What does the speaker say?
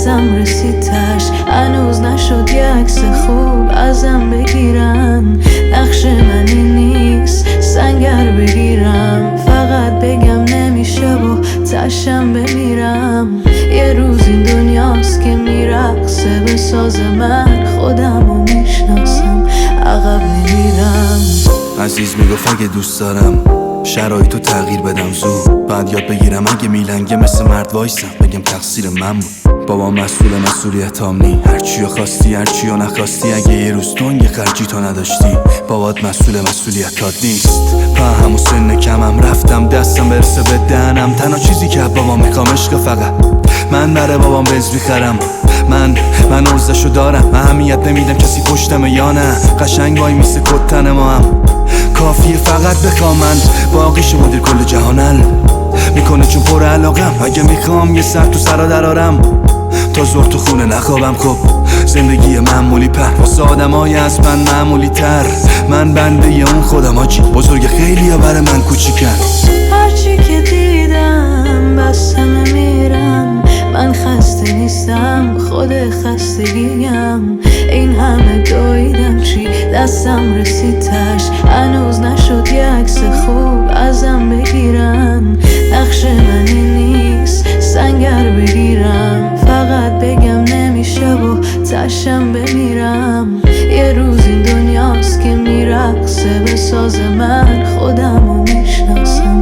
دستم رسید تشت. هنوز نشد یه عکس خوب ازم بگیرن. نقش من این نیست سنگر بگیرم، فقط بگم نمیشه و تشم بمیرم. یه روز این دنیاست که میرقصه به ساز من، خودمو میشناسم عقب نمیرم. عزیز میگفت اگه دوست دارم شرایطو تغییر بدم زود، بعد یاد بگیرم اگه میلنگه مثل مرد وایسم بگم تقصیر من بود. بابا مسئولیتام نی، هرچیو خواستی هرچیو نخواستی. اگه یه روز تنگ خرجی تو نداشتی بابات مسئولیتات نیست. په همون سن کمم رفتم دستم برسه به دهنم. تنها چیزی که بابام میخوام عشق، فقط من برای بابام بنز میخرم. من ارزشو دارم، اهمیت نمیدم کسی پشتمه یا نه. قشنگ وای میسه کتن ما هم کافیه فقط بخوام، من باقیشو مدیر کل جهان میکنه چون پر علاقم. اگه میخوام یه سر تو سرا درارم تا زور تو خونه نخوابم. خب زندگی معمولی پر واسه آدمای از من معمولی تر. من بنده اون خودم آجی، بزرگ خیلی ها برای من کوچیکن. هرچی که دیدم بس همه میرم، من خسته نیستم خود خستگیم. این همه دویدم چی دستم رسید تشت. هنوز نشد یه عکس خوب ازم بگیرن. نقش من این نیست سنگر بگیرم، فقط بگم نمیشه و تشم بمیرم. یه روز این دنیاست که میرقصه به ساز من، خودمو میشناسم